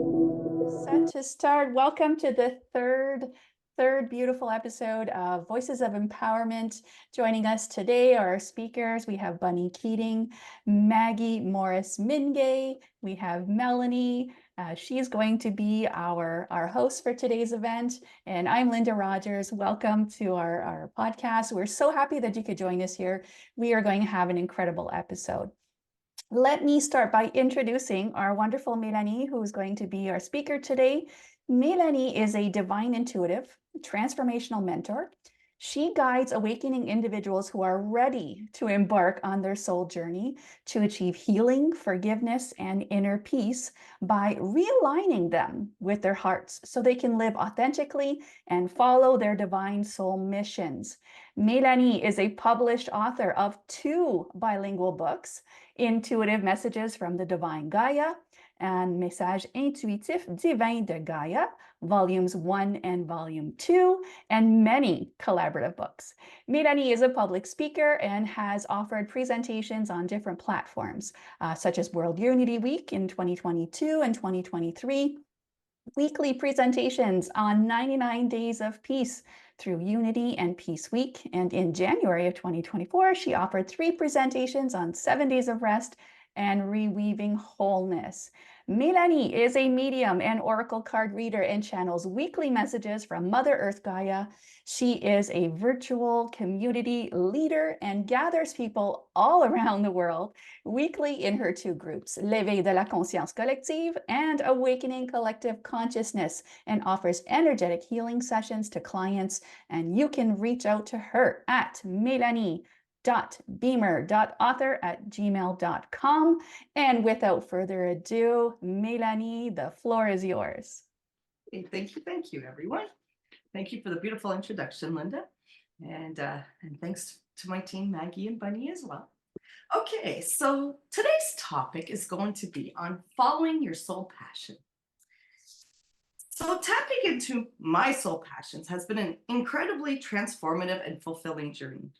Set to start. Welcome to the third beautiful episode of Voices of Empowerment. Joining us today are our speakers. We have Bunny Keating, Maggie Morris-Mingay. We have Melanie. She's going to be our host for today's event. And I'm Linda Rogers. Welcome to our podcast. We're so happy that you could join us here. We are going to have an incredible episode. Let me start by introducing our wonderful Mélanie, who is going to be our speaker today. Mélanie is a divine intuitive, transformational mentor. She guides awakening individuals who are ready to embark on their soul journey to achieve healing, forgiveness, and inner peace by realigning them with their hearts so they can live authentically and follow their divine soul missions. Mélanie is a published author of 2 bilingual books, Intuitive Messages from the Divine Gaia and Messages Intuitifs Divins de Gaia, Volumes 1 and Volume 2, and many collaborative books. Mélanie is a public speaker and has offered presentations on different platforms, such as World Unity Week in 2022 and 2023, weekly presentations on 99 Days of Peace through Unity and Peace Week. And in January of 2024, she offered 3 presentations on 7 Days of Rest and Reweaving Wholeness. Mélanie is a medium and oracle card reader and channels weekly messages from Mother Earth Gaia. She is a virtual community leader and gathers people all around the world weekly in her 2 groups, L'éveil de la conscience collective and Awakening Collective Consciousness, and offers energetic healing sessions to clients. And you can reach out to her at melanie.beamer.author@gmail.com. And without further ado, Mélanie, the floor is yours. Hey, thank you, everyone. Thank you for the beautiful introduction, Linda. And thanks to my team, Maggie and Bunny as well. Okay, so today's topic is going to be on following your soul passion. So tapping into my soul passions has been an incredibly transformative and fulfilling journey.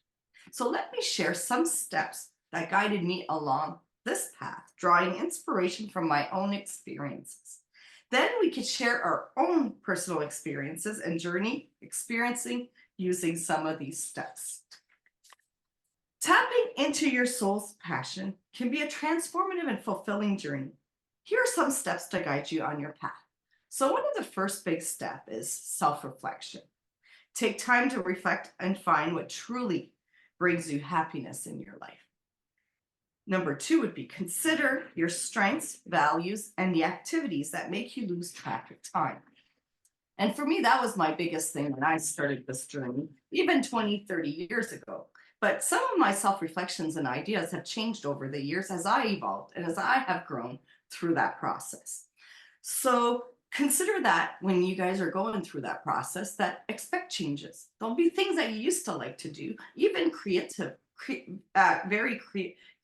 So let me share some steps that guided me along this path, drawing inspiration from my own experiences. Then we could share our own personal experiences and journey experiencing using some of these steps. Tapping into your soul's passion can be a transformative and fulfilling journey. Here are some steps to guide you on your path. So one of the first big steps is self-reflection. Take time to reflect and find what truly brings you happiness in your life. Number 2 would be consider your strengths, values, and the activities that make you lose track of time. And for me, that was my biggest thing when I started this journey, even 20, 30 years ago. But some of my self-reflections and ideas have changed over the years as I evolved and as I have grown through that process. So consider that when you guys are going through that process, that expect changes. There'll be things that you used to like to do, even very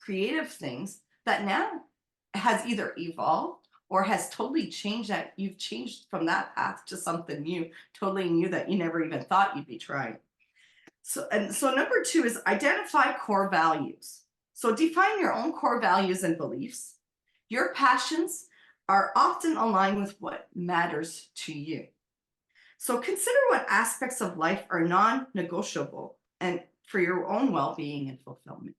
creative things that now has either evolved or has totally changed, that you've changed from that path to something new, totally new that you never even thought you'd be trying. So number 2 is identify core values. So define your own core values and beliefs. Your passions are often aligned with what matters to you. So consider what aspects of life are non-negotiable and for your own well-being and fulfillment.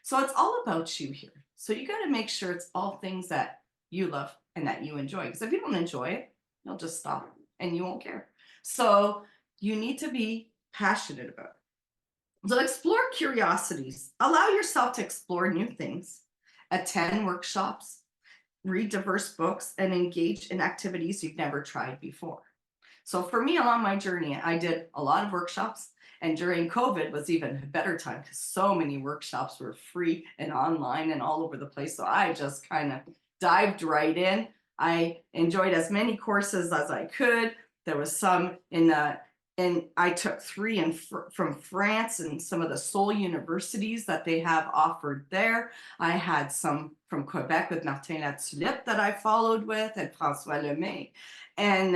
So it's all about you here. So you got to make sure it's all things that you love and that you enjoy. Because if you don't enjoy it, you'll just stop and you won't care. So you need to be passionate about it. So explore curiosities. Allow yourself to explore new things, attend workshops, read diverse books, and engage in activities you've never tried before. So for me, along my journey, I did a lot of workshops, and during COVID was even a better time because so many workshops were free and online and all over the place. So I just kind of dived right in. I enjoyed as many courses as I could. There was some and I took 3 from France and some of the soul universities that they have offered there. I had some from Quebec with Martin Latulippe that I followed with, and François Lemay. And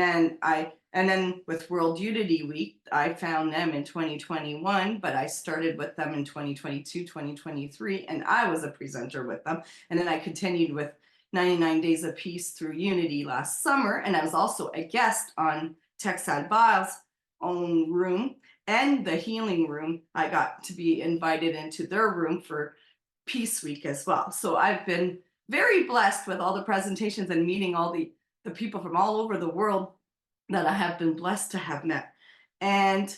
then with World Unity Week, I found them in 2021, but I started with them in 2022, 2023, and I was a presenter with them. And then I continued with 99 Days of Peace Through Unity last summer, and I was also a guest on Texad Biles' own room and the healing room. I got to be invited into their room for Peace Week as well. So I've been very blessed with all the presentations and meeting all the people from all over the world that I have been blessed to have met. And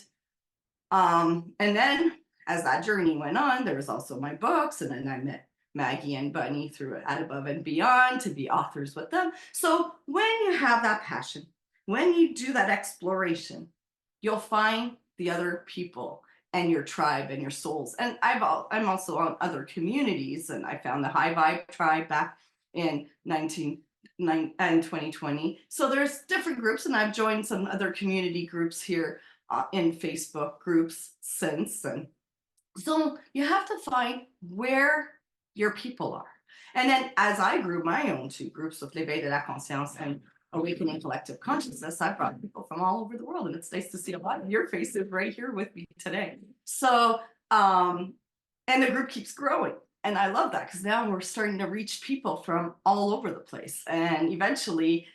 then as that journey went on, there was also my books, and then I met Maggie and Bunny through At Above and Beyond to be authors with them. So when you have that passion, when you do that exploration, you'll find the other people and your tribe and your souls. And I'm also on other communities, and I found the High Vibe tribe back in 2020. So there's different groups, and I've joined some other community groups here in Facebook groups since. And so you have to find where your people are. And then as I grew my own two groups of L'éveil de la Conscience and Awakening Collective Consciousness, I brought people from all over the world. And it's nice to see a lot of your faces right here with me today. So, and the group keeps growing. And I love that because now we're starting to reach people from all over the place. And eventually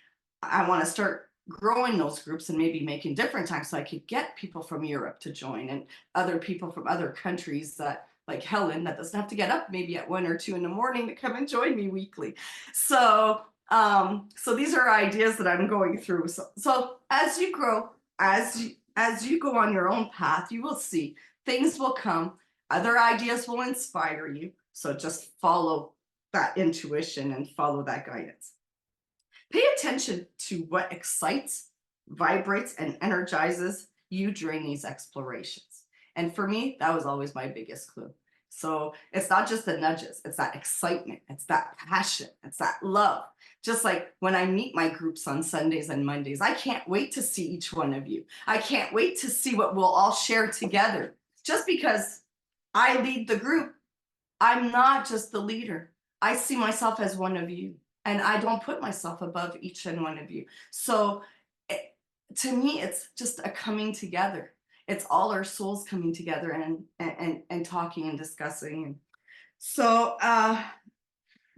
I want to start growing those groups and maybe making different times so I could get people from Europe to join and other people from other countries that, like Helen, that doesn't have to get up maybe at 1 or 2 in the morning to come and join me weekly. So these are ideas that I'm going through. So as you grow, as you go on your own path, you will see things will come, other ideas will inspire you. So just follow that intuition and follow that guidance. Pay attention to what excites, vibrates, and energizes you during these explorations. And for me, that was always my biggest clue. So it's not just the nudges, it's that excitement, it's that passion, it's that love. Just like when I meet my groups on Sundays and Mondays, I can't wait to see each one of you. I can't wait to see what we'll all share together. Just because I lead the group, I'm not just the leader. I see myself as one of you. And I don't put myself above each and one of you. So to me, it's just a coming together. It's all our souls coming together and talking and discussing. So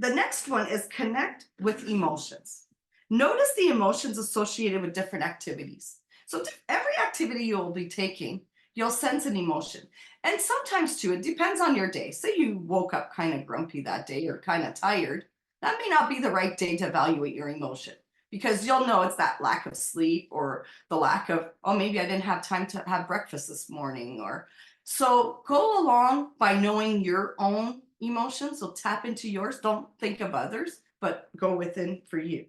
the next one is connect with emotions. Notice the emotions associated with different activities. So every activity you'll be taking, you'll sense an emotion. And sometimes too, it depends on your day. Say you woke up kind of grumpy that day or kind of tired. That may not be the right day to evaluate your emotion because you'll know it's that lack of sleep or the lack of, oh, maybe I didn't have time to have breakfast this morning. Or so go along by knowing your own emotions. So tap into yours. Don't think of others, but go within for you.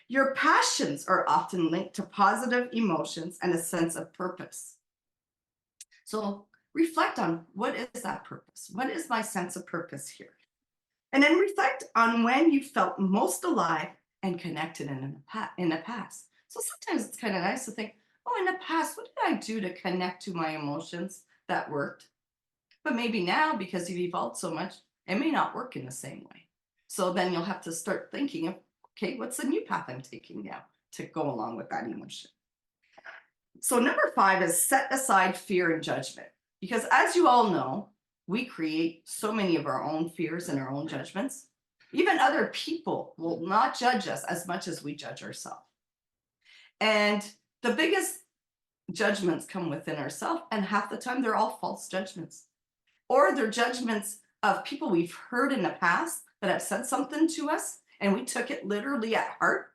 Your passions are often linked to positive emotions and a sense of purpose. So reflect on what is that purpose? What is my sense of purpose here? And then reflect on when you felt most alive and connected in the past. So sometimes it's kind of nice to think, oh, in the past, what did I do to connect to my emotions that worked? But maybe now, because you've evolved so much, it may not work in the same way. So then you'll have to start thinking of, okay, what's the new path I'm taking now to go along with that emotion? So number 5 is set aside fear and judgment. Because as you all know, we create so many of our own fears and our own judgments. Even other people will not judge us as much as we judge ourselves. And the biggest judgments come within ourselves, and half the time they're all false judgments. Or they're judgments of people we've heard in the past that have said something to us, and we took it literally at heart,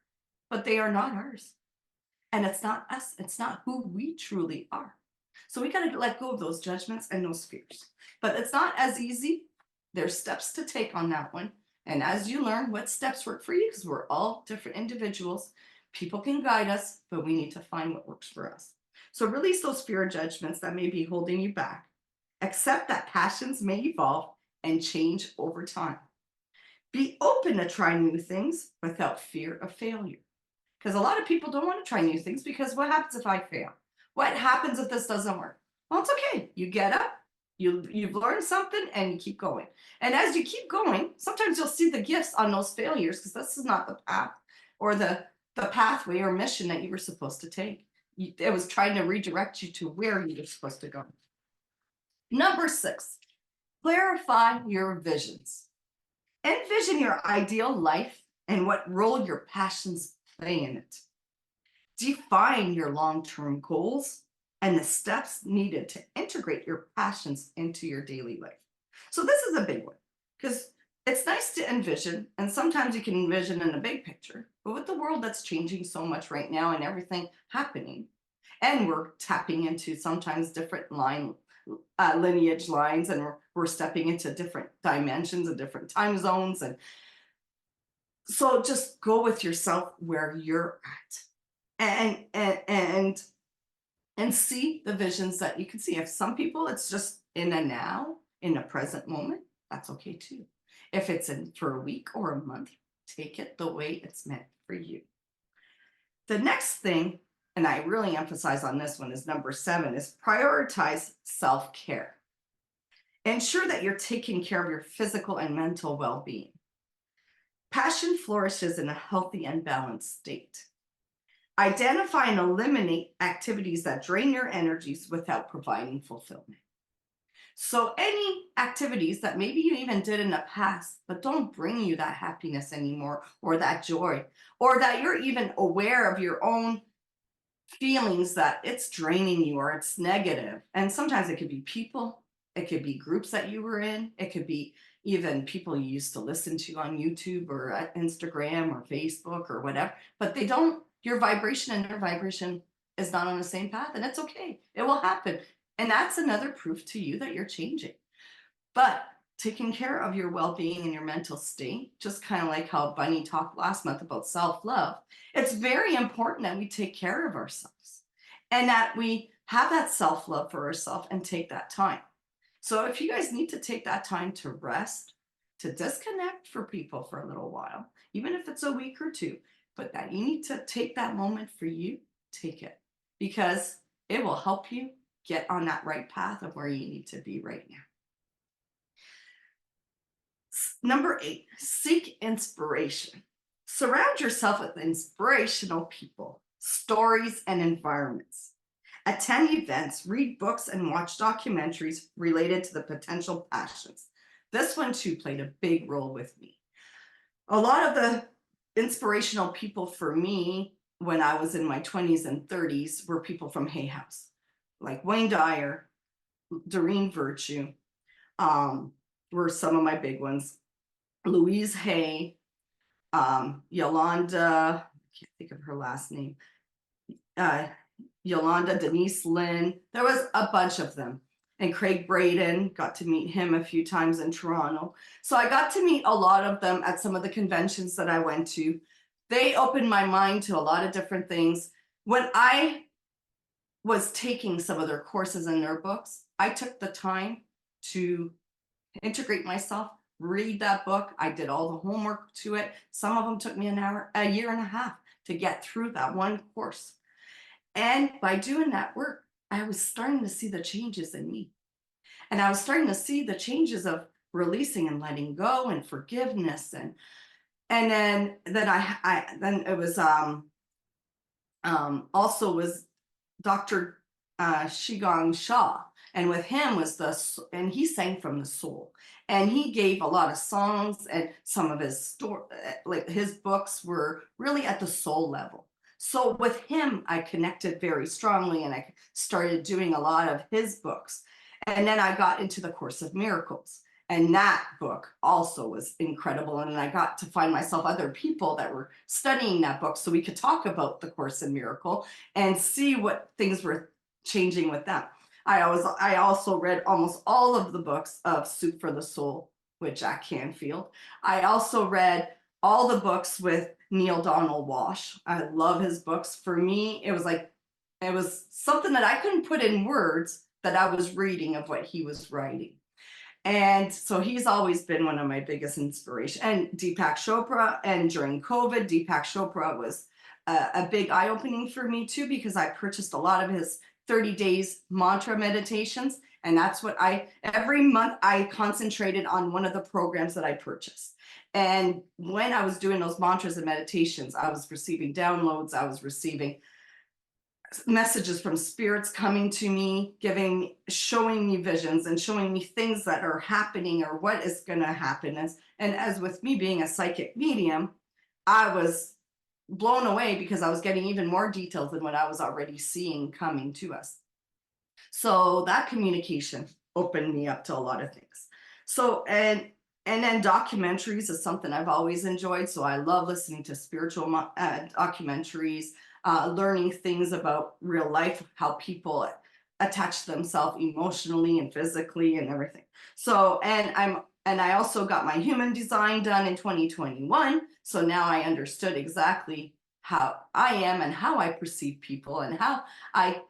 but they are not ours. And it's not us, it's not who we truly are. So we got to let go of those judgments and those fears. But it's not as easy. There's steps to take on that one. And as you learn what steps work for you, because we're all different individuals, people can guide us, but we need to find what works for us. So release those fear judgments that may be holding you back. Accept that passions may evolve and change over time. Be open to trying new things without fear of failure. Because a lot of people don't want to try new things because what happens if I fail? What happens if this doesn't work? Well, it's okay. You get up, you've learned something, and you keep going. And as you keep going, sometimes you'll see the gifts on those failures because this is not the path or the pathway or mission that you were supposed to take. It was trying to redirect you to where you were supposed to go. Number 6, clarify your visions. Envision your ideal life and what role your passions play in it. Define your long-term goals and the steps needed to integrate your passions into your daily life. So this is a big one because it's nice to envision, and sometimes you can envision in a big picture, but with the world that's changing so much right now and everything happening, and we're tapping into sometimes different lineage lines, and we're stepping into different dimensions and different time zones, and so just go with yourself where you're at, and see the visions that you can see. If some people it's just in a now, in a present moment, that's okay too. If it's in for a week or a month, take it the way it's meant for you. The next thing, and I really emphasize on this one, is number 7, is prioritize self-care. Ensure that you're taking care of your physical and mental well-being. Passion flourishes in a healthy and balanced state. Identify and eliminate activities that drain your energies without providing fulfillment. So any activities that maybe you even did in the past, but don't bring you that happiness anymore, or that joy, or that you're even aware of your own feelings that it's draining you or it's negative. And sometimes it could be people, it could be groups that you were in, it could be even people you used to listen to on YouTube or at Instagram or Facebook or whatever, but they don't, your vibration and their vibration is not on the same path, and it's okay. It will happen. And that's another proof to you that you're changing. But taking care of your well-being and your mental state, just kind of like how Bunny talked last month about self-love, it's very important that we take care of ourselves and that we have that self-love for ourselves and take that time. So if you guys need to take that time to rest, to disconnect for people for a little while, even if it's a week or two, but that you need to take that moment for you, take it, because it will help you get on that right path of where you need to be right now. Number 8, seek inspiration. Surround yourself with inspirational people, stories, and environments. Attend events, read books, and watch documentaries related to the potential passions. This one too played a big role with me. A lot of the inspirational people for me when I was in my 20s and 30s were people from Hay House, like Wayne Dyer, Doreen Virtue, were some of my big ones. Louise Hay, Yolanda, I can't think of her last name, Yolanda, Denise Lynn. There was a bunch of them. And Craig Braden, got to meet him a few times in Toronto. So I got to meet a lot of them at some of the conventions that I went to. They opened my mind to a lot of different things. When I was taking some of their courses and their books, I took the time to integrate myself, read that book. I did all the homework to it. Some of them took me a year and a half to get through that one course. And by doing that work, I was starting to see the changes in me. And I was starting to see the changes of releasing and letting go and forgiveness. And then I then it was also was Dr. Shigong Shah. And with him was and he sang from the soul. And he gave a lot of songs, and some of his like his books were really at the soul level. So with him, I connected very strongly, and I started doing a lot of his books. And then I got into the Course of Miracles. And that book also was incredible. And I got to find myself other people that were studying that book so we could talk about the Course in Miracle and see what things were changing with them. I also read almost all of the books of Soup for the Soul with Jack Canfield. I also read all the books with Neil Donald Walsh. I love his books. For me, it was something that I couldn't put in words that I was reading of what he was writing. And so he's always been one of my biggest inspirations. And Deepak Chopra, and during COVID, Deepak Chopra was a big eye-opening for me too, because I purchased a lot of his 30 days mantra meditations. And that's what every month I concentrated on one of the programs that I purchased. And when I was doing those mantras and meditations, I was receiving downloads, I was receiving messages from spirits coming to me, showing me visions and showing me things that are happening or what is going to happen. And as with me being a psychic medium, I was blown away because I was getting even more details than what I was already seeing coming to us. So that communication opened me up to a lot of things. So and then documentaries is something I've always enjoyed. So I love listening to spiritual documentaries, learning things about real life, how people attach themselves emotionally and physically and everything. So and I also got my human design done in 2021. So now I understood exactly how I am and how I perceive people and I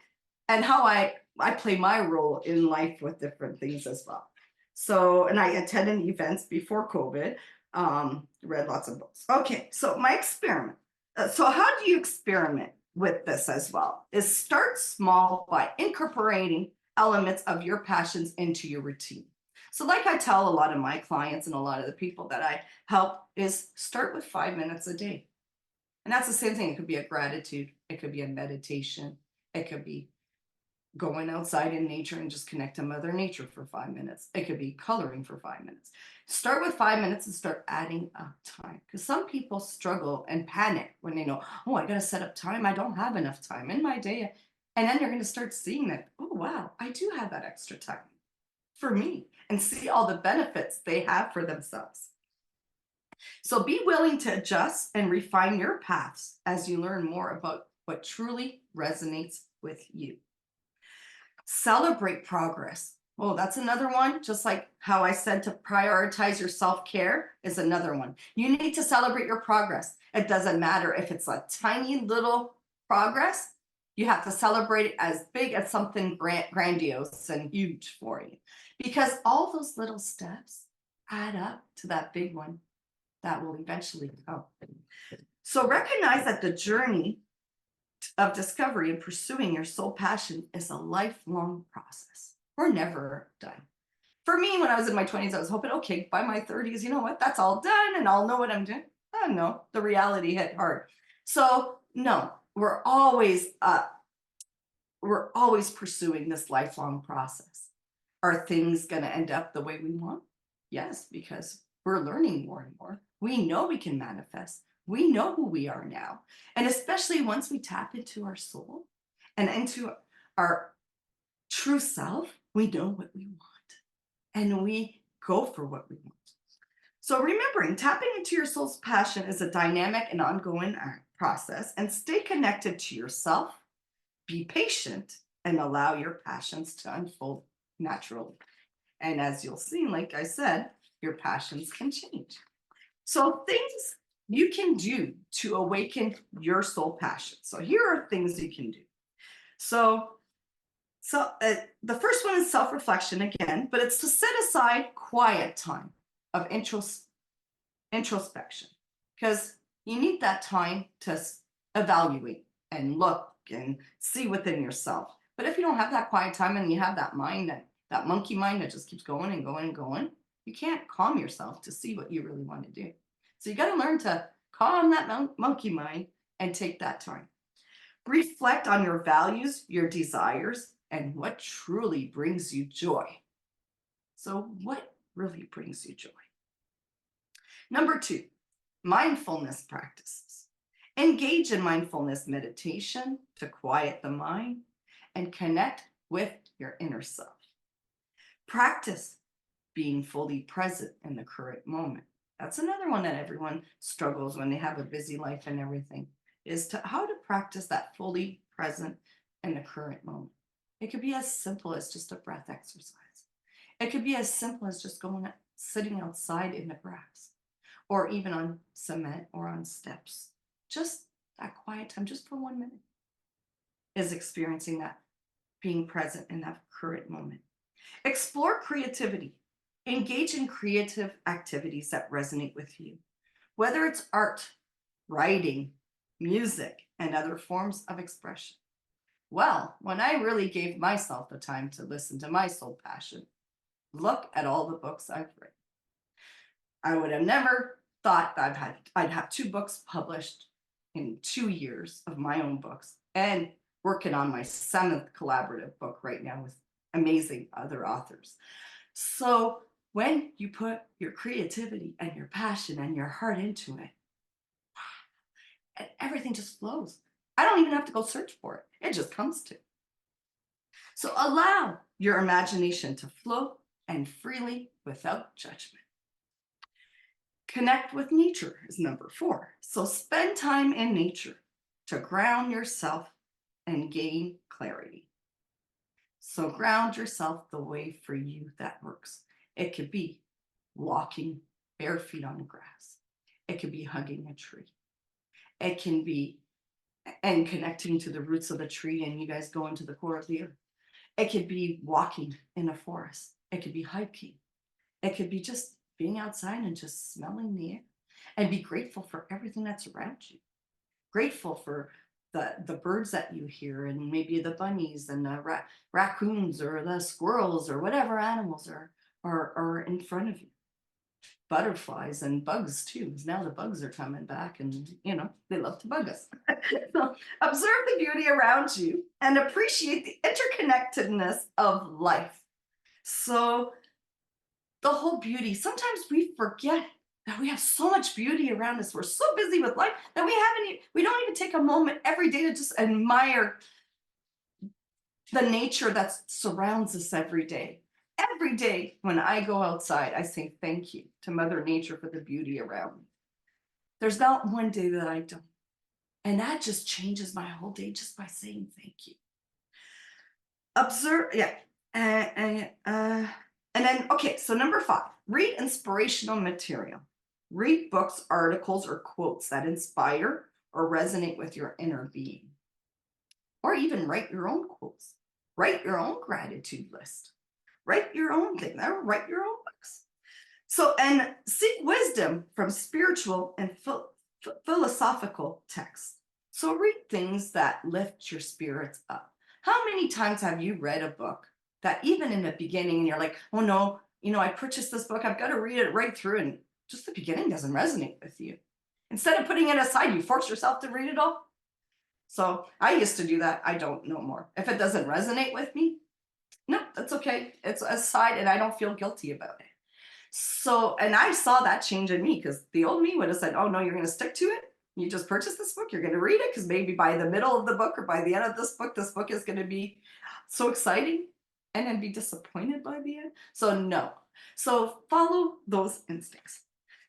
how I play my role in life with different things as well. So, and I attended events before COVID, read lots of books. Okay, so my experiment. So, how do you experiment with this as well? Is start small by incorporating elements of your passions into your routine. So, like I tell a lot of my clients and a lot of the people that I help, is start with 5 minutes a day. And that's the same thing. It could be a gratitude, it could be a meditation, it could be going outside in nature and just connect to Mother Nature for 5 minutes. It could be coloring for 5 minutes. Start with 5 minutes and start adding up time. Because some people struggle and panic when they know, oh, I got to set up time. I don't have enough time in my day. And then you're going to start seeing that, oh, wow, I do have that extra time for me, and see all the benefits they have for themselves. So be willing to adjust and refine your paths as you learn more about what truly resonates with you. Celebrate progress. Oh, that's another one. Just like how I said to prioritize your self-care is another one. You need to celebrate your progress. It doesn't matter if it's a tiny little progress. You have to celebrate it as big as something grandiose and huge for you. Because all those little steps add up to that big one that will eventually come. So recognize that the journey of discovery and pursuing your soul passion is a lifelong process. We're never done. For me, when I was in my 20s, I was hoping, okay, by my 30s, you know what, that's all done and I'll know what I'm doing. Oh no, the reality hit hard. So no, we're always pursuing this lifelong process. Are things going to end up the way we want? Yes, because we're learning more and more. We know we can manifest. We know who we are now. And especially once we tap into our soul and into our true self, we know what we want and we go for what we want. So remembering tapping into your soul's passion is a dynamic and ongoing process, and stay connected to yourself, be patient, and allow your passions to unfold naturally. And as you'll see, like I said, your passions can change. So things you can do to awaken your soul passion. So here are things you can do. So the first one is self-reflection again, but it's to set aside quiet time of introspection, because you need that time to evaluate and look and see within yourself. But if you don't have that quiet time and you have that mind, that monkey mind that just keeps going and going and going, you can't calm yourself to see what you really want to do. So you got to learn to calm that monkey mind and take that time. Reflect on your values, your desires, and what truly brings you joy. So what really brings you joy? Number 2, mindfulness practices. Engage in mindfulness meditation to quiet the mind and connect with your inner self. Practice being fully present in the current moment. That's another one that everyone struggles when they have a busy life and everything, is to how to practice that fully present in the current moment. It could be as simple as just a breath exercise. It could be as simple as just sitting outside in the grass, or even on cement or on steps. Just that quiet time, just for 1 minute, is experiencing that, being present in that current moment. Explore creativity. Engage in creative activities that resonate with you, whether it's art, writing, music, and other forms of expression. Well, when I really gave myself the time to listen to my soul passion, look at all the books I've written. I would have never thought that I'd have 2 books published in 2 years of my own books, and working on my 7th collaborative book right now with amazing other authors. So when you put your creativity and your passion and your heart into it, everything just flows. I don't even have to go search for it. It just comes to. So allow your imagination to flow and freely without judgment. Connect with nature is number 4. So spend time in nature to ground yourself and gain clarity. So ground yourself the way for you that works. It could be walking bare feet on the grass. It could be hugging a tree. It can be and connecting to the roots of the tree and you guys go into the core of the earth. It could be walking in a forest. It could be hiking. It could be just being outside and just smelling the air and be grateful for everything that's around you. Grateful for the birds that you hear and maybe the bunnies and the raccoons or the squirrels or whatever animals are in front of you. Butterflies and bugs too, because now the bugs are coming back and they love to bug us. So observe the beauty around you and appreciate the interconnectedness of life. So the whole beauty, sometimes we forget that we have so much beauty around us. We're so busy with life that we don't even take a moment every day to just admire the nature that surrounds us every day. Every day when I go outside, I say thank you to Mother Nature for the beauty around me. There's not one day that I don't. And that just changes my whole day just by saying thank you. Observe, yeah. And then, okay, so number 5, read inspirational material. Read books, articles, or quotes that inspire or resonate with your inner being. Or even write your own quotes. Write your own gratitude list. Write your own thing, or write your own books. So, and seek wisdom from spiritual and philosophical texts. So read things that lift your spirits up. How many times have you read a book that even in the beginning, and you're like, oh no, I purchased this book, I've got to read it right through, and just the beginning doesn't resonate with you. Instead of putting it aside, you force yourself to read it all. So I used to do that. I don't no more. If it doesn't resonate with me, no, that's okay. It's aside and I don't feel guilty about it. So, and I saw that change in me because the old me would have said, oh no, you're going to stick to it. You just purchased this book. You're going to read it because maybe by the middle of the book or by the end of this book is going to be so exciting and then be disappointed by the end. So no. So follow those instincts.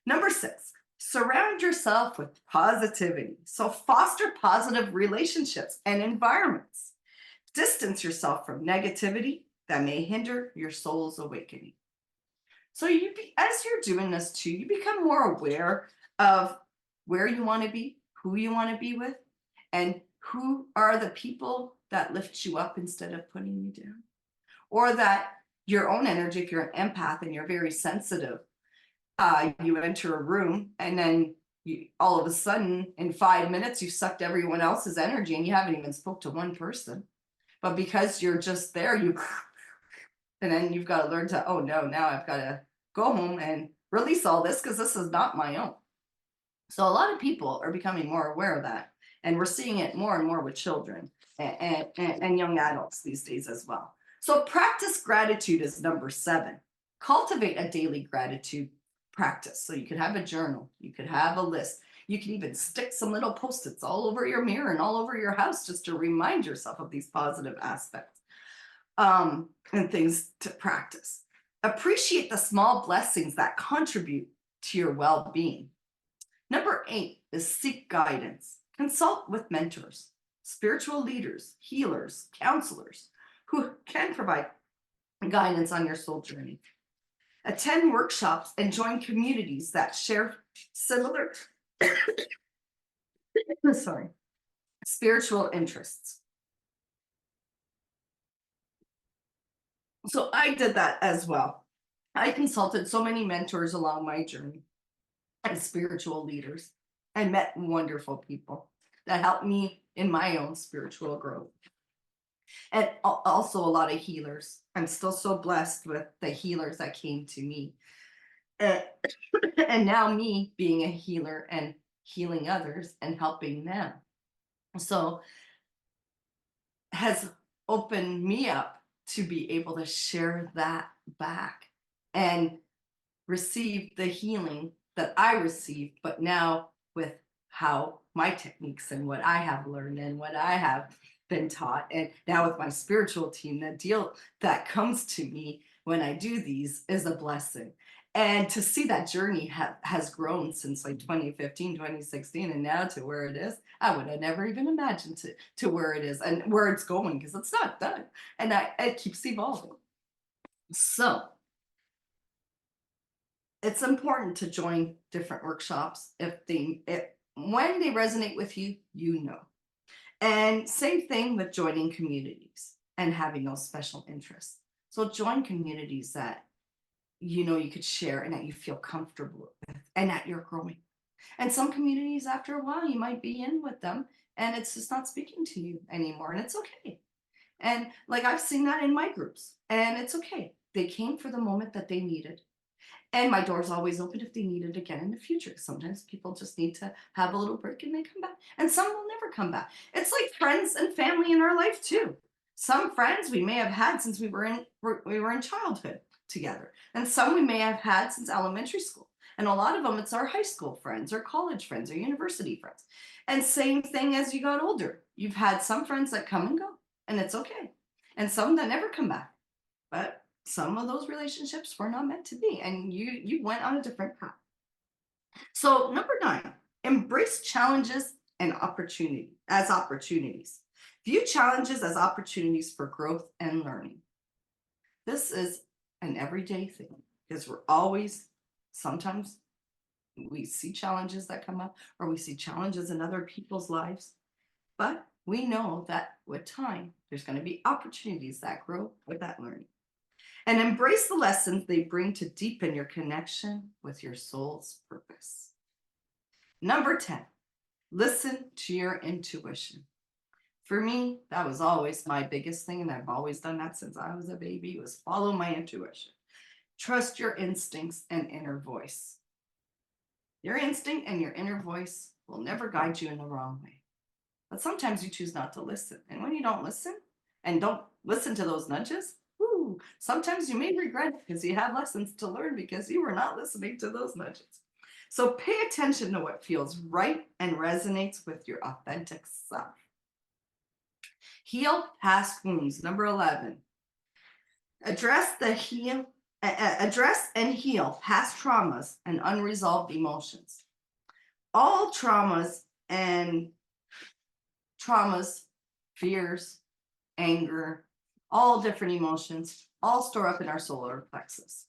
Number 6, surround yourself with positivity. So foster positive relationships and environments. Distance yourself from negativity that may hinder your soul's awakening. So as you're doing this too, you become more aware of where you want to be, who you want to be with, and who are the people that lift you up instead of putting you down. Or that your own energy, if you're an empath and you're very sensitive, you enter a room and then all of a sudden in 5 minutes, you sucked everyone else's energy and you haven't even spoke to one person. But because you're just there, and then you've got to learn to, oh no, now I've got to go home and release all this because this is not my own. So a lot of people are becoming more aware of that. And we're seeing it more and more with children and young adults these days as well. So practice gratitude is number 7. Cultivate a daily gratitude practice. So you could have a journal, you could have a list. You can even stick some little post-its all over your mirror and all over your house just to remind yourself of these positive aspects and things to practice. Appreciate the small blessings that contribute to your well-being. Number 8 is seek guidance. Consult with mentors, spiritual leaders, healers, counselors who can provide guidance on your soul journey. Attend workshops and join communities that share similar spiritual interests. So I did that as well. I consulted so many mentors along my journey and spiritual leaders and met wonderful people that helped me in my own spiritual growth. And also a lot of healers. I'm still so blessed with the healers that came to me. And now me being a healer and healing others and helping them. So has opened me up to be able to share that back and receive the healing that I received, but now with how my techniques and what I have learned and what I have been taught. And now with my spiritual team, the deal that comes to me when I do these is a blessing. And to see that journey has grown since like 2015, 2016, and now to where it is, I would have never even imagined to where it is and where it's going, because it's not done. And it keeps evolving. So it's important to join different workshops when they resonate with you, you know. And same thing with joining communities and having those special interests. So join communities that you know you could share and that you feel comfortable with and that you're growing. And some communities, after a while, you might be in with them and it's just not speaking to you anymore, and it's okay. And like I've seen that in my groups, and it's okay. They came for the moment that they needed. And my door's always open if they need it again in the future. Sometimes people just need to have a little break and they come back. And some will never come back. It's like friends and family in our life too. Some friends we may have had since we were in childhood together, and some we may have had since elementary school. And a lot of them, it's our high school friends or college friends or university friends. And same thing as you got older. You've had some friends that come and go, and it's okay. And some that never come back. But some of those relationships were not meant to be, and you went on a different path. So number 9, embrace challenges and opportunities. View challenges as opportunities for growth and learning. This is an everyday thing, because sometimes we see challenges that come up, or we see challenges in other people's lives, but we know that with time there's going to be opportunities that grow with that learning. And embrace the lessons they bring to deepen your connection with your soul's purpose. Number 10, listen to your intuition. For me, that was always my biggest thing, and I've always done that since I was a baby, was follow my intuition. Trust your instincts and inner voice. Your instinct and your inner voice will never guide you in the wrong way. But sometimes you choose not to listen. And when you don't listen and don't listen to those nudges, sometimes you may regret it, because you have lessons to learn because you were not listening to those nudges. So pay attention to what feels right and resonates with your authentic self. Heal past wounds. Number 11. Address and heal past traumas and unresolved emotions. All traumas, fears, anger, all different emotions, all store up in our solar plexus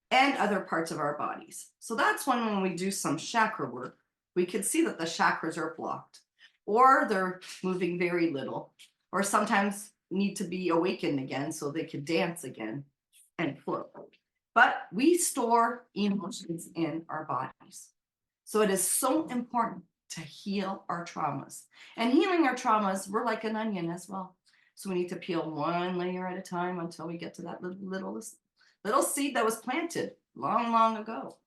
and other parts of our bodies. So that's when we do some chakra work, we can see that the chakras are blocked, or they're moving very little, or sometimes need to be awakened again so they can dance again and flow. But we store emotions in our bodies. So it is so important to heal our traumas. And healing our traumas, we're like an onion as well. So we need to peel one layer at a time until we get to that little seed that was planted long, long ago.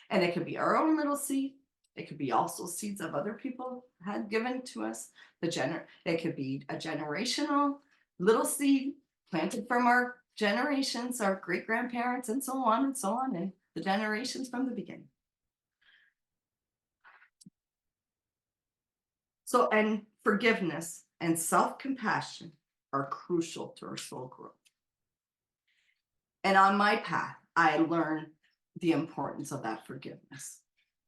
And it could be our own little seed. It could be also seeds of other people had given to us. It could be a generational little seed planted from our generations, our great grandparents, and so on, and the generations from the beginning. So, and forgiveness and self-compassion are crucial to our soul growth. And on my path, I learned the importance of that forgiveness,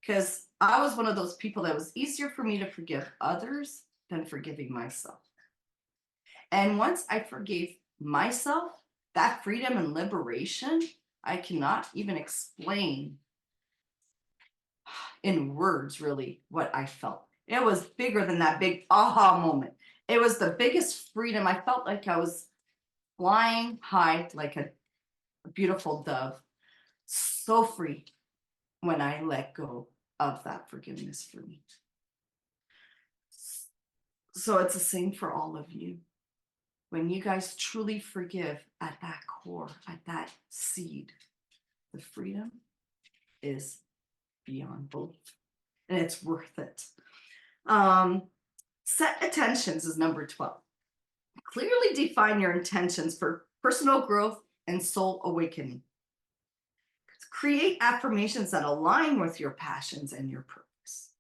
because I was one of those people that was easier for me to forgive others than forgiving myself. And once I forgave myself, that freedom and liberation, I cannot even explain in words really what I felt. It was bigger than that big aha moment. It was the biggest freedom. I felt like I was flying high like a beautiful dove, so free when I let go of that forgiveness for me. So it's the same for all of you. When you guys truly forgive at that core, at that seed, the freedom is beyond belief, and it's worth it. Set intentions is number 12. Clearly define your intentions for personal growth and soul awakening. Create affirmations that align with your passions and your purpose.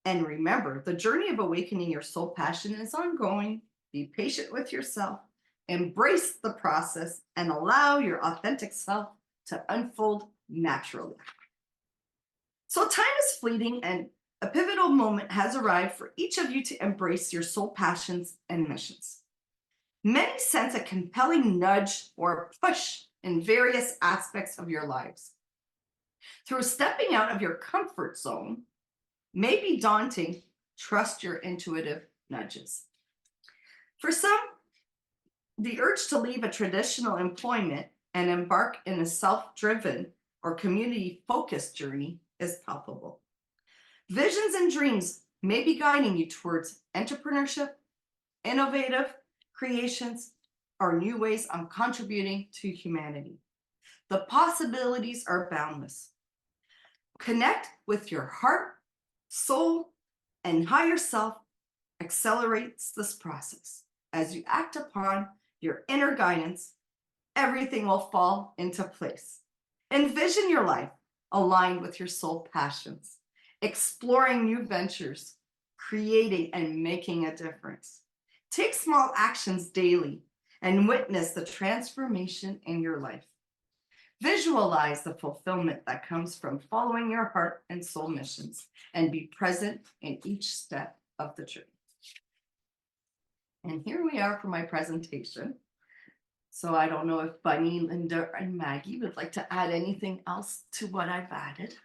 And remember, the journey of awakening your soul passion is ongoing. Be patient with yourself, embrace the process, and allow your authentic self to unfold naturally. So, time is fleeting, and a pivotal moment has arrived for each of you to embrace your soul passions and missions. Many sense a compelling nudge or push in various aspects of your lives. Through stepping out of your comfort zone, may be daunting, trust your intuitive nudges. For some, the urge to leave a traditional employment and embark in a self driven or community focused journey is palpable. Visions and dreams may be guiding you towards entrepreneurship, innovative creations, or new ways of contributing to humanity. The possibilities are boundless. Connect with your heart, soul, and higher self accelerates this process. As you act upon your inner guidance, everything will fall into place. Envision your life aligned with your soul passions, exploring new ventures, creating and making a difference. Take small actions daily and witness the transformation in your life. Visualize the fulfillment that comes from following your heart and soul missions, and be present in each step of the journey. And here we are for my presentation. So I don't know if Bunny, Linda, and Maggie would like to add anything else to what I've added.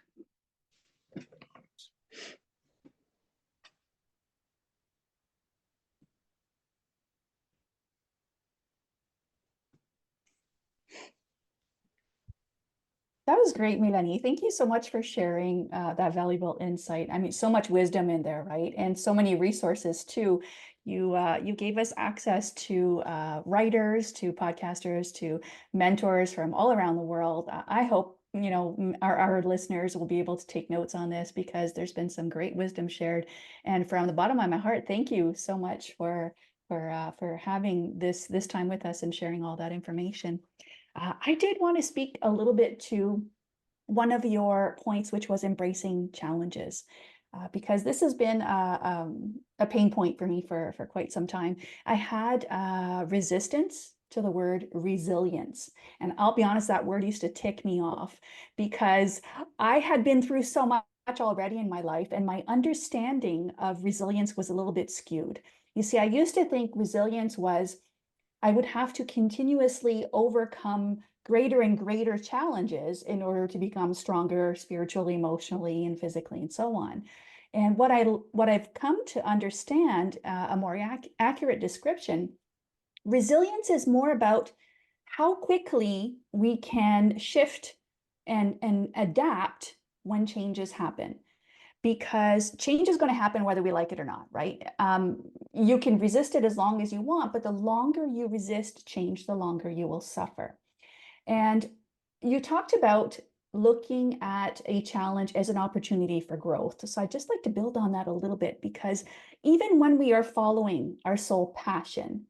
That was great, Mélanie. Thank you so much for sharing that valuable insight. I mean, so much wisdom in there, right? And so many resources too. You gave us access to writers, to podcasters, to mentors from all around the world. I hope our listeners will be able to take notes on this, because there's been some great wisdom shared. And from the bottom of my heart, thank you so much for having this time with us and sharing all that information. I did want to speak a little bit to one of your points, which was embracing challenges, because this has been a pain point for me for quite some time. I had resistance to the word resilience. And I'll be honest, that word used to tick me off, because I had been through so much already in my life, and my understanding of resilience was a little bit skewed. You see, I used to think resilience was I would have to continuously overcome greater and greater challenges in order to become stronger spiritually, emotionally, and physically, and so on. And what I've come to understand, a more accurate description, resilience is more about how quickly we can shift and adapt when changes happen, because change is going to happen whether we like it or not, right? You can resist it as long as you want, but the longer you resist change, the longer you will suffer. And you talked about looking at a challenge as an opportunity for growth. So I'd just like to build on that a little bit, because even when we are following our soul passion,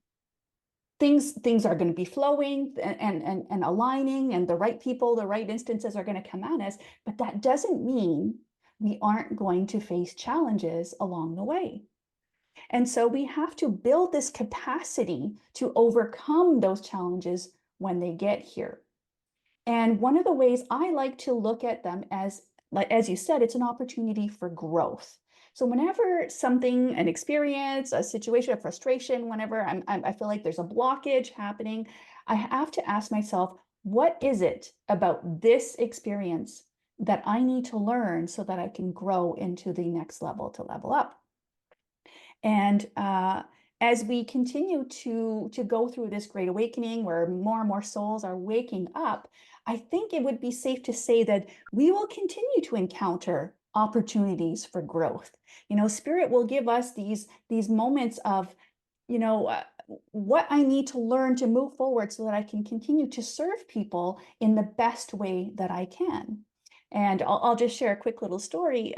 things are going to be flowing and aligning, and the right people, the right instances are going to come at us, but that doesn't mean we aren't going to face challenges along the way. And so we have to build this capacity to overcome those challenges when they get here. And one of the ways I like to look at them as you said, it's an opportunity for growth. So whenever something, an experience, a situation of frustration, whenever I feel like there's a blockage happening, I have to ask myself, what is it about this experience that I need to learn so that I can grow into the next level, to level up? And as we continue to go through this great awakening, where more and more souls are waking up, I think it would be safe to say that we will continue to encounter opportunities for growth. Spirit will give us these moments of, what I need to learn to move forward so that I can continue to serve people in the best way that I can. And I'll just share a quick little story.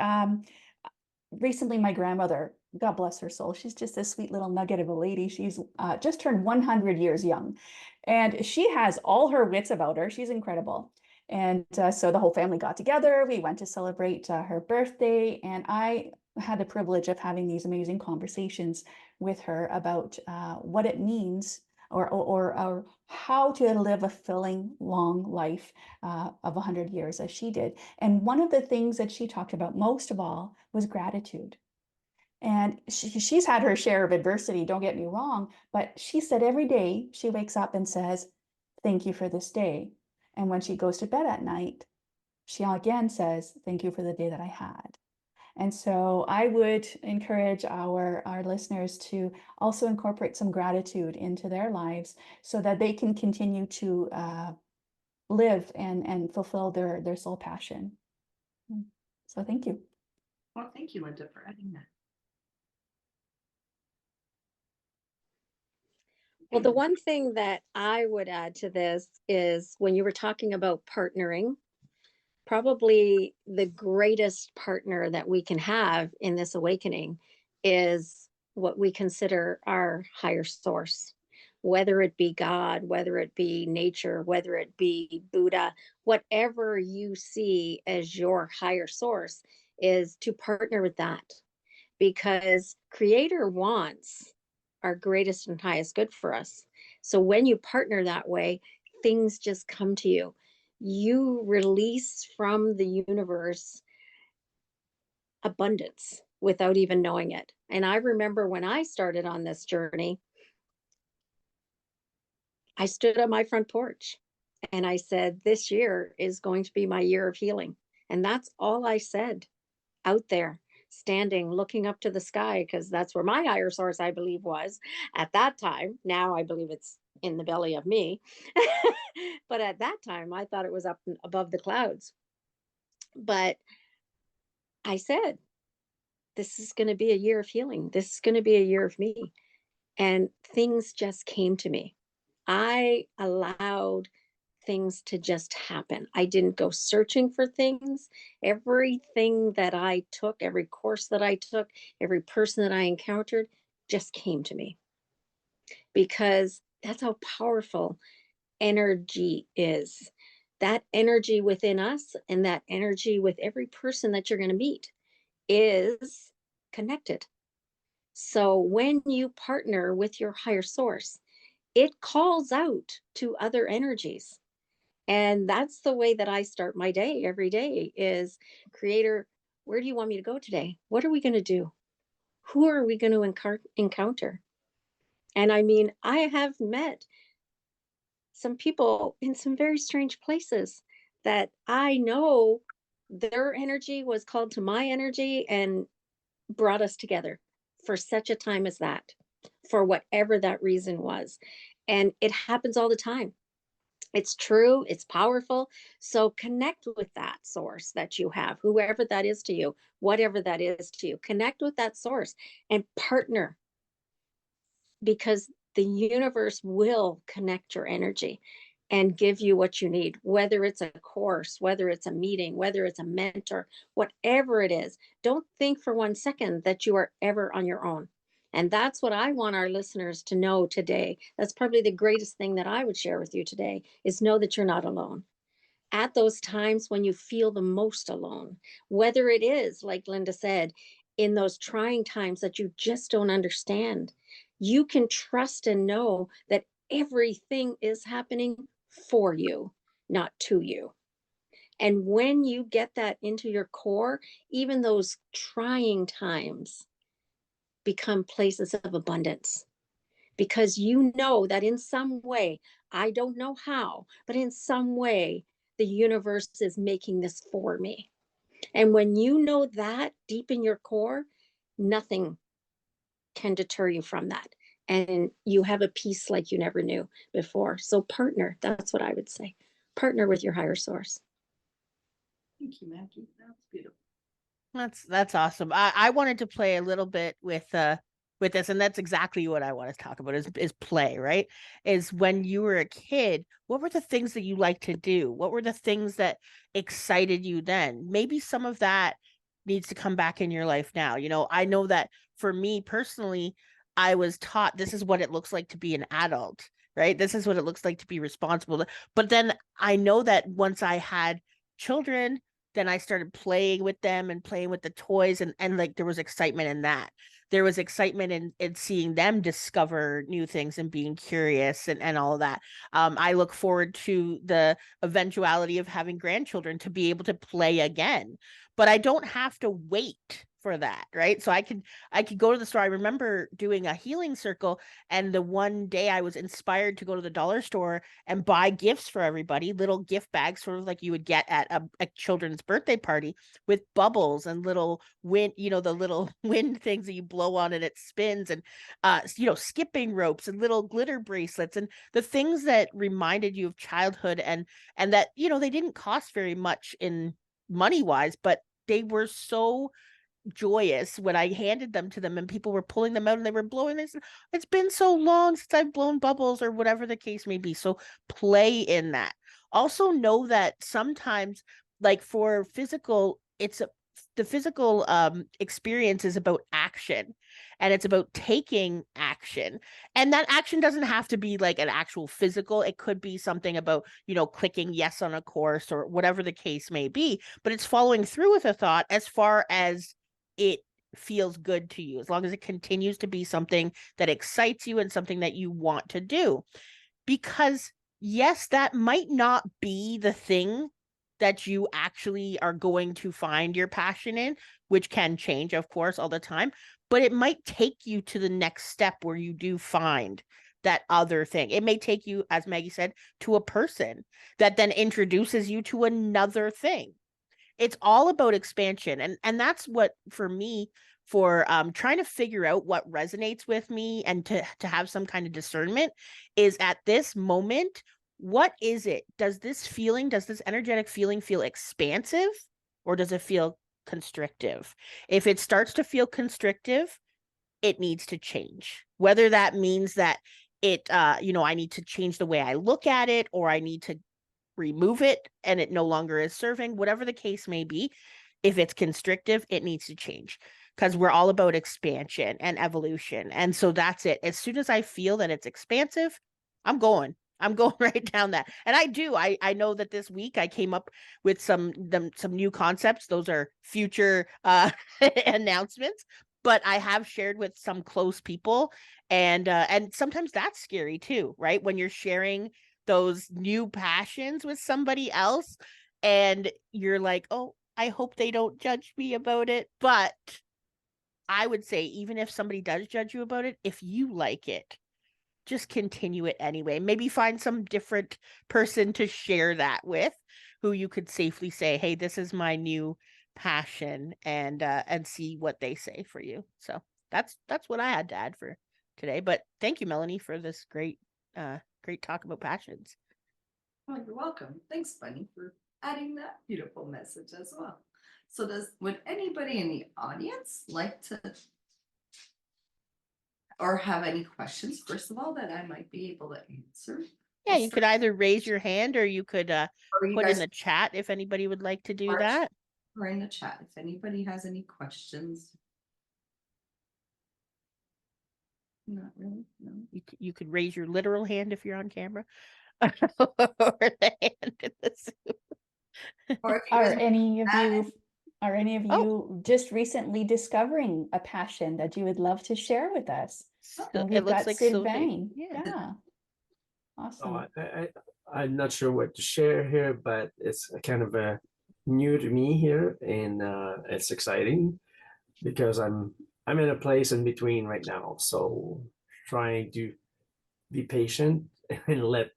Recently, my grandmother, God bless her soul, she's just this sweet little nugget of a lady. She's just turned 100 years young, and she has all her wits about her. She's incredible. And so the whole family got together. We went to celebrate her birthday, and I had the privilege of having these amazing conversations with her about what it means or how to live a fulfilling long life of 100 years as she did. And one of the things that she talked about most of all was gratitude. And she's had her share of adversity, don't get me wrong, but she said every day she wakes up and says, thank you for this day. And when she goes to bed at night, she again says, thank you for the day that I had. And so I would encourage our listeners to also incorporate some gratitude into their lives so that they can continue to live and fulfill their soul passion. So thank you. Well, thank you, Linda, for adding that. Well, the one thing that I would add to this is when you were talking about partnering, probably the greatest partner that we can have in this awakening is what we consider our higher source, whether it be God, whether it be nature, whether it be Buddha, whatever you see as your higher source, is to partner with that, because Creator wants our greatest and highest good for us. So when you partner that way, things just come to you. You release from the universe abundance without even knowing it. And I remember when I started on this journey, I stood on my front porch and I said, this year is going to be my year of healing. And that's all I said out there, standing, looking up to the sky, because that's where my higher source, I believe, was at that time. Now I believe it's in the belly of me. But at that time, I thought it was up above the clouds. But I said, this is going to be a year of healing. This is going to be a year of me. And things just came to me. I allowed things to just happen. I didn't go searching for things. Everything that I took, every course that I took, every person that I encountered just came to me, because that's how powerful energy is. That energy within us and that energy with every person that you're going to meet is connected. So when you partner with your higher source, it calls out to other energies. And that's the way that I start my day every day is, Creator, where do you want me to go today? What are we going to do? Who are we going to encounter? And I mean, I have met some people in some very strange places that I know their energy was called to my energy and brought us together for such a time as that, for whatever that reason was. And it happens all the time. It's true, it's powerful. So connect with that source that you have, whoever that is to you, whatever that is to you. Connect with that source and partner, because the universe will connect your energy and give you what you need, whether it's a course, whether it's a meeting, whether it's a mentor, whatever it is. Don't think for 1 second that you are ever on your own. And that's what I want our listeners to know today. That's probably the greatest thing that I would share with you today, is know that you're not alone. At those times when you feel the most alone, whether it is, like Linda said, in those trying times that you just don't understand, you can trust and know that everything is happening for you, not to you. And when you get that into your core, even those trying times become places of abundance, because you know that in some way, I don't know how, but in some way, the universe is making this for me. And when you know that deep in your core, nothing can deter you from that. And you have a peace like you never knew before. So partner, that's what I would say. Partner with your higher source. Thank you, Maggie. That's beautiful. That's awesome. I wanted to play a little bit with this, and that's exactly what I want to talk about is play, right? Is when you were a kid, what were the things that you liked to do? What were the things that excited you then? Maybe some of that needs to come back in your life now. You know, I know that for me personally, I was taught this is what it looks like to be an adult, right? This is what it looks like to be responsible. But then I know that once I had children, then I started playing with them and playing with the toys, and like there was excitement in that. There was excitement in seeing them discover new things and being curious and all of that. I look forward to the eventuality of having grandchildren to be able to play again, but I don't have to wait for that, right? So I could go to the store. I remember doing a healing circle, and the one day I was inspired to go to the dollar store and buy gifts for everybody, little gift bags, sort of like you would get at a children's birthday party, with bubbles and little wind, the little wind things that you blow on and it spins, and skipping ropes and little glitter bracelets, and the things that reminded you of childhood, and that they didn't cost very much in money wise, but they were so joyous when I handed them to them and people were pulling them out and they were blowing this. It's been so long since I've blown bubbles, or whatever the case may be. So play in that. Also know that sometimes, like for physical, the physical experience is about action, and it's about taking action. And that action doesn't have to be like an actual physical. It could be something about, clicking yes on a course or whatever the case may be, but it's following through with a thought as far as it feels good to you, as long as it continues to be something that excites you and something that you want to do. Because yes, that might not be the thing that you actually are going to find your passion in, which can change, of course, all the time, but it might take you to the next step where you do find that other thing. It may take you, as Maggie said, to a person that then introduces you to another thing. It's all about expansion. And that's what, for me, for trying to figure out what resonates with me and to have some kind of discernment, is at this moment, what is it? Does this energetic feeling feel expansive, or does it feel constrictive? If it starts to feel constrictive, it needs to change. Whether that means that I need to change the way I look at it, or I need to remove it and it no longer is serving, whatever the case may be. If it's constrictive, it needs to change, because we're all about expansion and evolution. And so that's it. As soon as I feel that it's expansive, I'm going right down that. And I know that this week I came up with some new concepts. Those are future announcements, but I have shared with some close people, and sometimes that's scary too, right? When you're sharing those new passions with somebody else and you're like, oh, I hope they don't judge me about it. But I would say, even if somebody does judge you about it, if you like it, just continue it anyway. Maybe find some different person to share that with, who you could safely say, hey, this is my new passion, and see what they say for you. So that's what I had to add for today. But thank you, Melanie, for this great talk about passions. Oh, you're welcome. Thanks, Bunny, for adding that beautiful message as well. So would anybody in the audience like to, or have any questions, first of all, that I might be able to answer? Yeah, you could either raise your hand, or you could put in the guys chat if anybody would like to do are- that. Or in the chat, if anybody has any questions. Not really, no. You could raise your literal hand if you're on camera. Or the hand in the Zoom. Or if you Are guys any of add you, just recently discovering a passion that you would love to share with us? So And it we've looks got like Sid Sophie. Vane. Yeah. Yeah. Oh, Awesome. I'm not sure what to share here, but it's kind of new to me here, and it's exciting because I'm in a place in between right now. So trying to be patient and let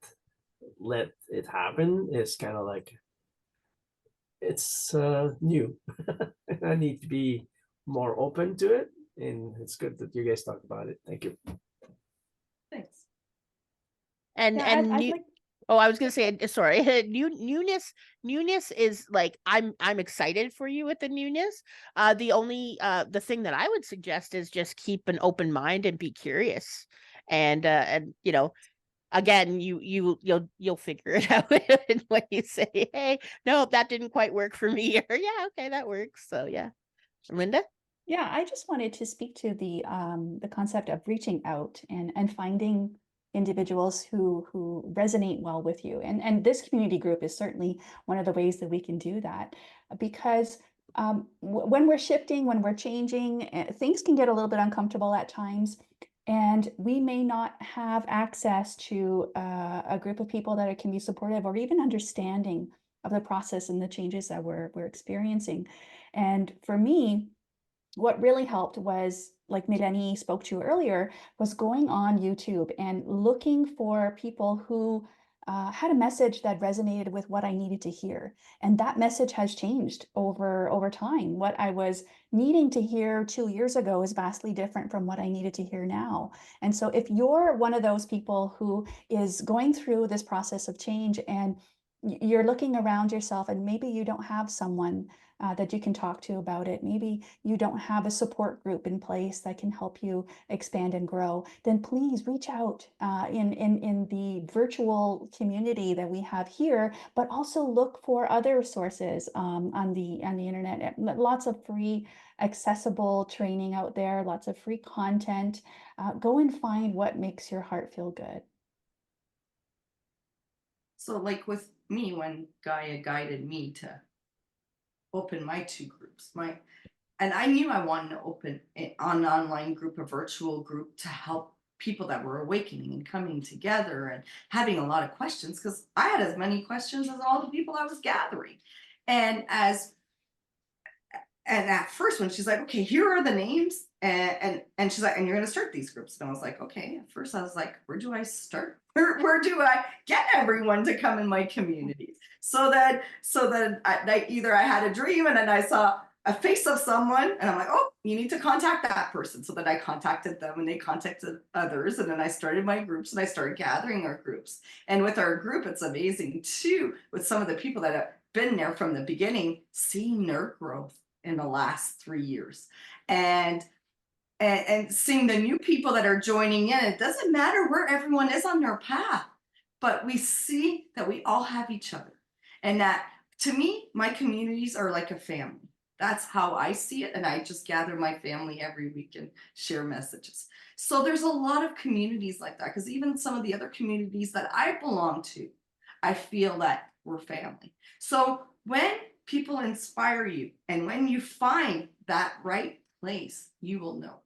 it happen is kind of like, it's new. I need to be more open to it, and it's good that you guys talk about it. Thank you. Thanks. And Yeah, and I'd new, like, oh, I was gonna say, sorry, newness is like, I'm excited for you with the newness. The only the thing that I would suggest is just keep an open mind and be curious, and again, you'll figure it out when you say, hey, no, that didn't quite work for me, or yeah, okay, that works. So yeah. Linda? yeah, I just wanted to speak to the concept of reaching out and finding, individuals who resonate well with you. And this community group is certainly one of the ways that we can do that, because when we're shifting, when we're changing, things can get a little bit uncomfortable at times. And we may not have access to a group of people that can be supportive or even understanding of the process and the changes that we're experiencing. And for me, what really helped was, like Mélanie spoke to earlier, was going on YouTube and looking for people who had a message that resonated with what I needed to hear. And that message has changed over time. What I was needing to hear 2 years ago is vastly different from what I needed to hear now. And so if you're one of those people who is going through this process of change and you're looking around yourself and maybe you don't have someone that you can talk to about it, maybe you don't have a support group in place that can help you expand and grow, then please reach out in the virtual community that we have here, but also look for other sources on the internet. Lots of free accessible training out there, lots of free content. Go and find what makes your heart feel good. So like with me, when Gaia guided me to open my 2 groups, and I knew I wanted to open an online group, a virtual group, to help people that were awakening and coming together and having a lot of questions, because I had as many questions as all the people I was gathering. And at first, when she's like, okay, here are the names, and she's like, and you're going to start these groups. And I was like, okay. At first I was like, where do I start? Where do I get everyone to come in my communities? So that either I had a dream and then I saw a face of someone and I'm like, oh, you need to contact that person. So then I contacted them and they contacted others. And then I started my groups and I started gathering our groups. And with our group, it's amazing too, with some of the people that have been there from the beginning, seeing their growth in the last 3 years, and seeing the new people that are joining in. It doesn't matter where everyone is on their path, but we see that we all have each other. And that, to me, my communities are like a family. That's how I see it. And I just gather my family every week and share messages. So there's a lot of communities like that, because even some of the other communities that I belong to, I feel that we're family. So when people inspire you and when you find that right place, you will know.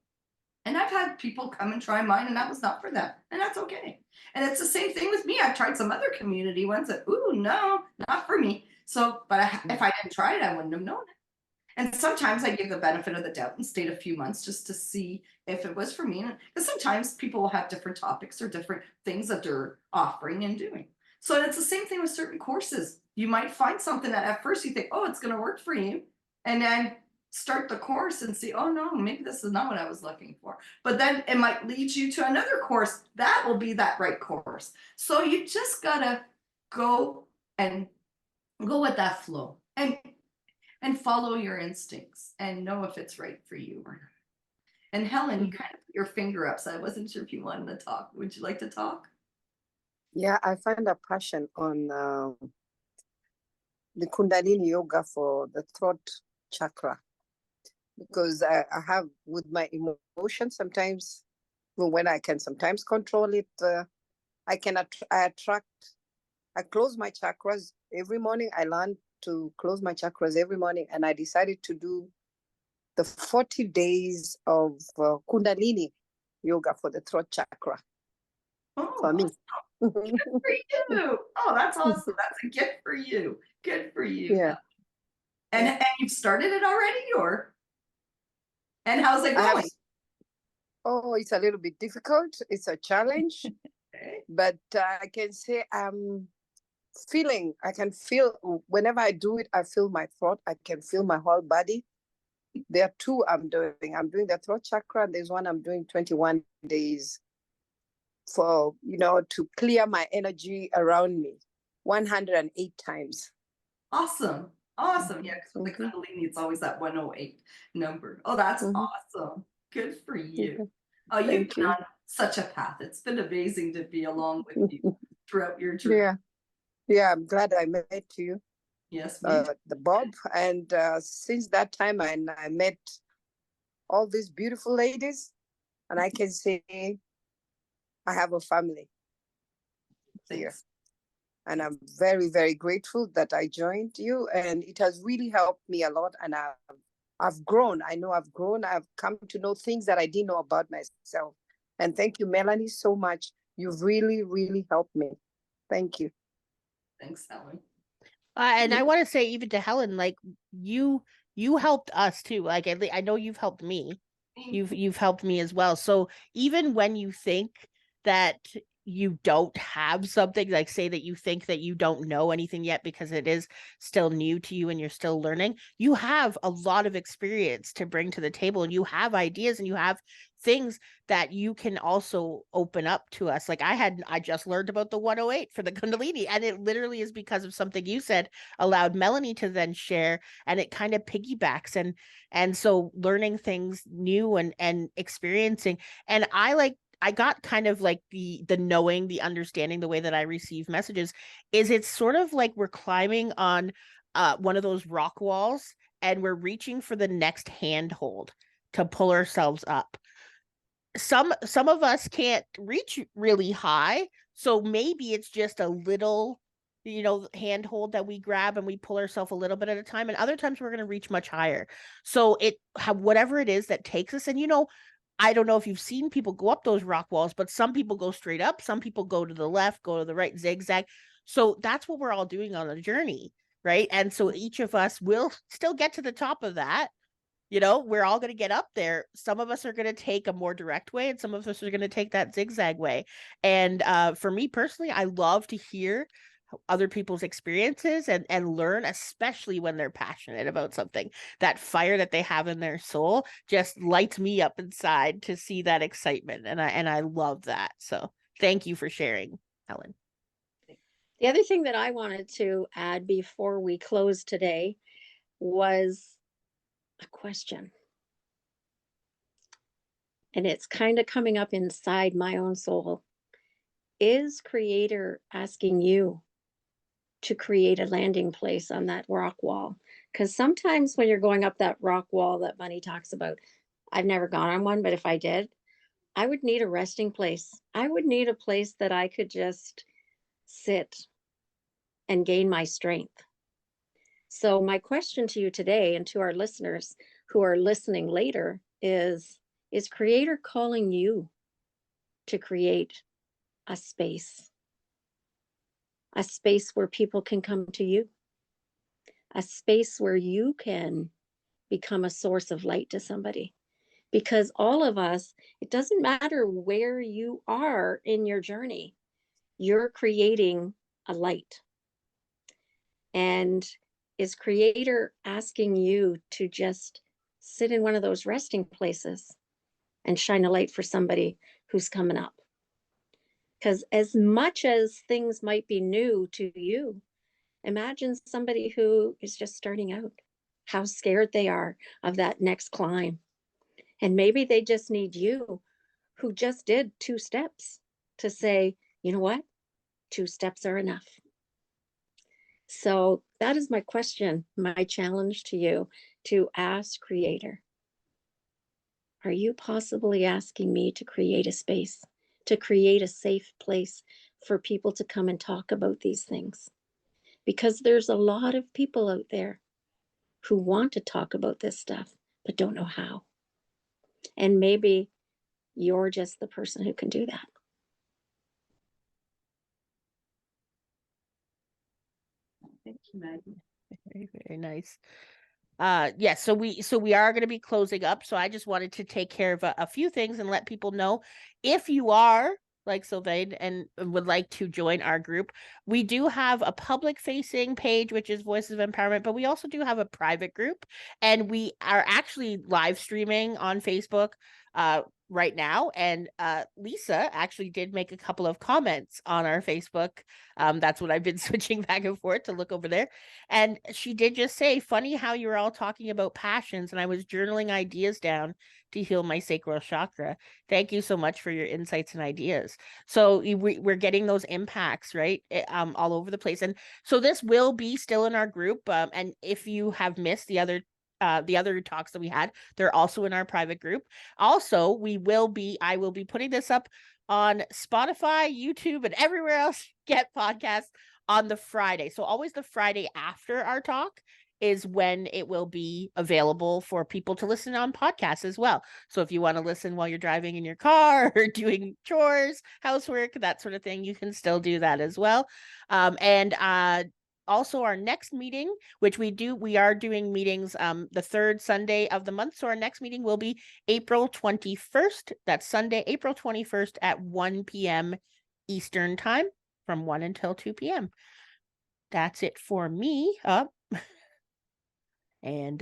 And I've had people come and try mine and that was not for them, and that's okay. And it's the same thing with me. I've tried some other community ones that, ooh, no, not for me. So, but if I didn't try it, I wouldn't have known it. And sometimes I give the benefit of the doubt and stayed a few months just to see if it was for me. Because sometimes people will have different topics or different things that they're offering and doing. So it's the same thing with certain courses. You might find something that at first you think, oh, it's going to work for you. And then start the course and see, oh no, maybe this is not what I was looking for. But then it might lead you to another course that will be that right course. So you just gotta go with that flow and follow your instincts and know if it's right for you or not. And Helen, you kind of put your finger up, so I wasn't sure if you wanted to talk. Would you like to talk? Yeah, I find a passion on the Kundalini yoga for the throat chakra, because I have, with my emotions, sometimes when I can sometimes control it, I close my chakras every morning. I learned to close my chakras every morning, and I decided to do the 40 days of Kundalini yoga for the throat chakra. Oh, For me. good for you. Oh, that's awesome. That's a gift for you. Good for you. Yeah. And you've started it already, or? And how's it going? Oh, it's a little bit difficult. It's a challenge. Okay. But I can say I can feel, whenever I do it, I feel my throat. I can feel my whole body. There are 2 I'm doing. I'm doing the throat chakra. There's one I'm doing 21 days for, to clear my energy around me 108 times. Awesome. Awesome. Yeah, because with the Kundalini, it's always that 108 number. Oh, that's awesome. Good for you. Oh, you've been on such a path. It's been amazing to be along with you throughout your journey. Yeah, I'm glad I met you. Yes, me too. The Bob. And since that time, I met all these beautiful ladies, and I can say I have a family. here. Thanks. And I'm very, very grateful that I joined you, and it has really helped me a lot. And I've grown. I know I've grown. I've come to know things that I didn't know about myself. And thank you, Mélanie, so much. You've really, really helped me. Thank you. Thanks, Helen. And I want to say even to Helen, like you helped us too. Like I know you've helped me. You've helped me as well. So even when you think that you don't have something, like say that you think that you don't know anything yet because it is still new to you and you're still learning, you have a lot of experience to bring to the table, and you have ideas and you have things that you can also open up to us. Like I just learned about the 108 for the Kundalini, and it literally is because of something you said allowed Mélanie to then share, and it kind of piggybacks. And so learning things new and experiencing, and I got kind of like the knowing, the understanding, the way that I receive messages is it's sort of like we're climbing on one of those rock walls and we're reaching for the next handhold to pull ourselves up. Some of us can't reach really high, so maybe it's just a little handhold that we grab and we pull ourselves a little bit at a time, and other times we're going to reach much higher. So whatever it is that takes us, and I don't know if you've seen people go up those rock walls, but some people go straight up, some people go to the left, go to the right, zigzag. So that's what we're all doing on the journey, right? And so each of us will still get to the top of that. We're all going to get up there. Some of us are going to take a more direct way, and some of us are going to take that zigzag way. And for me personally, I love to hear other people's experiences and learn, especially when they're passionate about something. That fire that they have in their soul just lights me up inside to see that excitement, and I love that. So thank you for sharing, Helen. The other thing that I wanted to add before we close today was a question. And it's kind of coming up inside my own soul. Is Creator asking you to create a landing place on that rock wall? Because sometimes when you're going up that rock wall that Bunny talks about, I've never gone on one, but if I did, I would need a resting place. I would need a place that I could just sit and gain my strength. So my question to you today, and to our listeners who are listening later, is Creator calling you to create a space where people can come to you, a space where you can become a source of light to somebody? Because all of us, it doesn't matter where you are in your journey, you're creating a light. And is Creator asking you to just sit in one of those resting places and shine a light for somebody who's coming up? Because as much as things might be new to you, imagine somebody who is just starting out, how scared they are of that next climb. And maybe they just need you, who just did 2 steps, to say, you know what? 2 steps are enough. So that is my question, my challenge to you, to ask Creator, are you possibly asking me to create a space, to create a safe place for people to come and talk about these things? Because there's a lot of people out there who want to talk about this stuff, but don't know how. And maybe you're just the person who can do that. Thank you, Maggie. Very, very nice. Yes, so we are going to be closing up. So I just wanted to take care of a few things and let people know, if you are like Sylvain and would like to join our group, we do have a public facing page, which is Voices of Empowerment, but we also do have a private group, and we are actually live streaming on Facebook right now. And Lisa actually did make a couple of comments on our Facebook. That's what I've been switching back and forth to look over there. And she did just say, funny how you were all talking about passions, and I was journaling ideas down to heal my sacral chakra. Thank you so much for your insights and ideas. So we're getting those impacts, right? All over the place. And so this will be still in our group. And if you have missed the other the other talks that we had. They're also in our private group. Also, I will be putting this up on Spotify, YouTube, and everywhere else you get podcasts on the Friday. So always the Friday after our talk is when it will be available for people to listen on podcasts as well. So if you want to listen while you're driving in your car or doing chores, housework, that sort of thing, you can still do that as well. Also our next meeting, which we are doing meetings the third Sunday of the month. So our next meeting will be April 21st. That's Sunday, April 21st at 1 p.m. Eastern time, from 1 until 2 p.m. That's it for me. And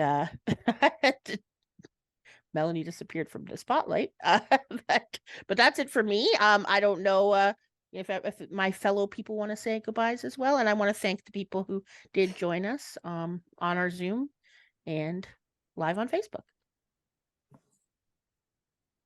Mélanie disappeared from the spotlight. But that's it for me. I don't know if my fellow people want to say goodbyes as well. And I want to thank the people who did join us on our Zoom and live on Facebook.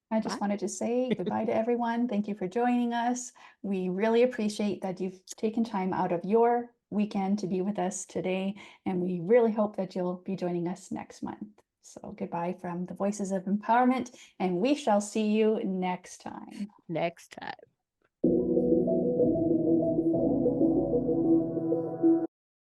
I just Bye. wanted to say goodbye to everyone. Thank you for joining us. We really appreciate that you've taken time out of your weekend to be with us today, and we really hope that you'll be joining us next month. So goodbye from the Voices of Empowerment, and we shall see you next time. Next time.